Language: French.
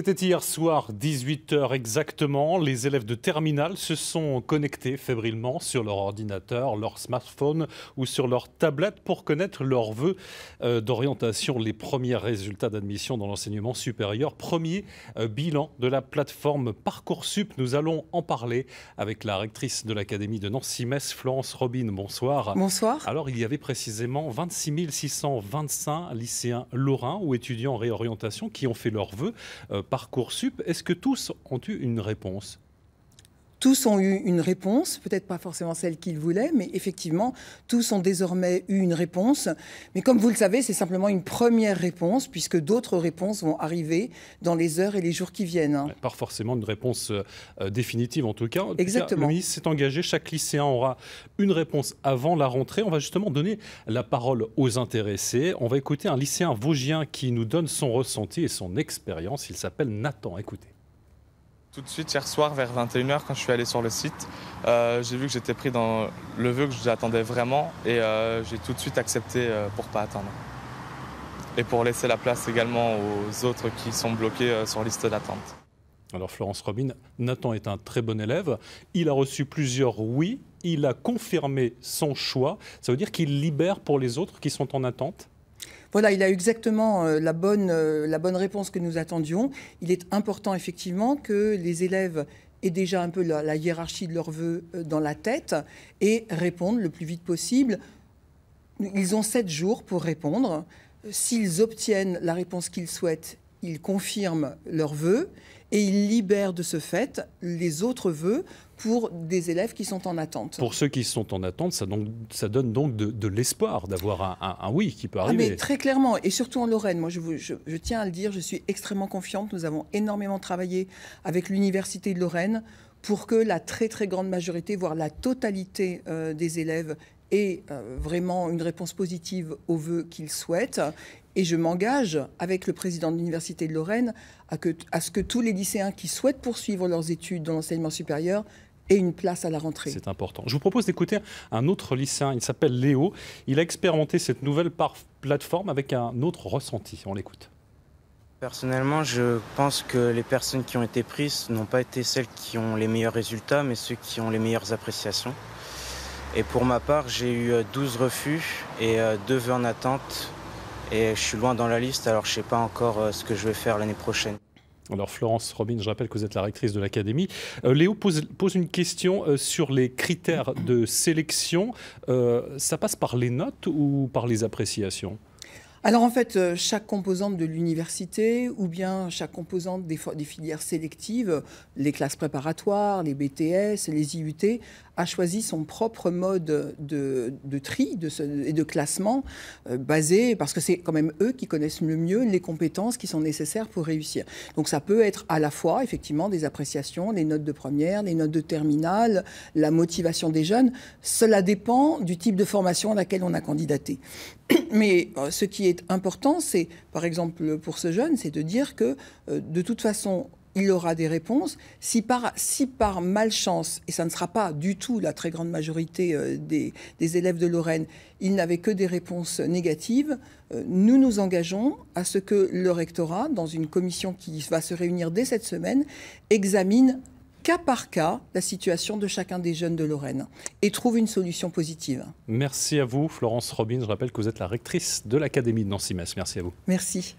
C'était hier soir, 18 h exactement. Les élèves de terminale se sont connectés fébrilement sur leur ordinateur, leur smartphone ou sur leur tablette pour connaître leurs vœux d'orientation. Les premiers résultats d'admission dans l'enseignement supérieur. Premier bilan de la plateforme Parcoursup. Nous allons en parler avec la rectrice de l'Académie de Nancy-Metz, Florence Robine. Bonsoir. Bonsoir. Alors, il y avait précisément 26 625 lycéens lorrains ou étudiants en réorientation qui ont fait leurs vœux. Parcoursup, est-ce que tous ont eu une réponse ? Tous ont eu une réponse, peut-être pas forcément celle qu'ils voulaient, mais effectivement, tous ont désormais eu une réponse. Mais comme vous le savez, c'est simplement une première réponse, puisque d'autres réponses vont arriver dans les heures et les jours qui viennent. Pas forcément une réponse définitive en tout cas. Exactement. Le ministre s'est engagé, chaque lycéen aura une réponse avant la rentrée. On va justement donner la parole aux intéressés. On va écouter un lycéen vosgien qui nous donne son ressenti et son expérience. Il s'appelle Nathan. Écoutez. Tout de suite, hier soir, vers 21 h, quand je suis allé sur le site, j'ai vu que j'étais pris dans le vœu que j'attendais vraiment et j'ai tout de suite accepté pour ne pas attendre. Et pour laisser la place également aux autres qui sont bloqués sur liste d'attente. Alors Florence Robine, Nathan est un très bon élève. Il a reçu plusieurs oui. Il a confirmé son choix. Ça veut dire qu'il libère pour les autres qui sont en attente ? Voilà, il a eu exactement la bonne réponse que nous attendions. Il est important effectivement que les élèves aient déjà un peu la hiérarchie de leurs vœux dans la tête et répondent le plus vite possible. Ils ont 7 jours pour répondre. S'ils obtiennent la réponse qu'ils souhaitent, ils confirment leurs vœux et ils libèrent de ce fait les autres vœux pour des élèves qui sont en attente. Pour ceux qui sont en attente, ça donne donc de l'espoir d'avoir un oui qui peut arriver. Mais très clairement, et surtout en Lorraine, moi je tiens à le dire, je suis extrêmement confiante. Nous avons énormément travaillé avec l'Université de Lorraine pour que la très très grande majorité, voire la totalité des élèves aient vraiment une réponse positive aux vœux qu'ils souhaitent. Et je m'engage avec le président de l'Université de Lorraine à ce que tous les lycéens qui souhaitent poursuivre leurs études dans l'enseignement supérieur aient une place à la rentrée. C'est important. Je vous propose d'écouter un autre lycéen, il s'appelle Léo. Il a expérimenté cette nouvelle plateforme avec un autre ressenti. On l'écoute. Personnellement, je pense que les personnes qui ont été prises n'ont pas été celles qui ont les meilleurs résultats, mais ceux qui ont les meilleures appréciations. Et pour ma part, j'ai eu 12 refus et 2 vœux en attente. Et je suis loin dans la liste, alors je ne sais pas encore ce que je vais faire l'année prochaine. Alors Florence Robine, je rappelle que vous êtes la rectrice de l'Académie. Léo pose une question sur les critères de sélection. Ça passe par les notes ou par les appréciations ? Alors en fait, chaque composante de l'université ou bien chaque composante des filières sélectives, les classes préparatoires, les BTS, les IUT, a choisi son propre mode de tri et de classement basé, parce que c'est quand même eux qui connaissent le mieux les compétences qui sont nécessaires pour réussir. Donc ça peut être à la fois effectivement des appréciations, les notes de première, les notes de terminale, la motivation des jeunes. Cela dépend du type de formation à laquelle on a candidaté. Mais ce qui est important, c'est, par exemple, pour ce jeune, c'est de dire que, de toute façon, il aura des réponses. Si par malchance, et ça ne sera pas du tout la très grande majorité des élèves de Lorraine, il n'avait que des réponses négatives, nous nous engageons à ce que le rectorat, dans une commission qui va se réunir dès cette semaine, examine cas par cas la situation de chacun des jeunes de Lorraine et trouve une solution positive. Merci à vous, Florence Robine. Je rappelle que vous êtes la rectrice de l'Académie de Nancy-Metz. Merci à vous. Merci.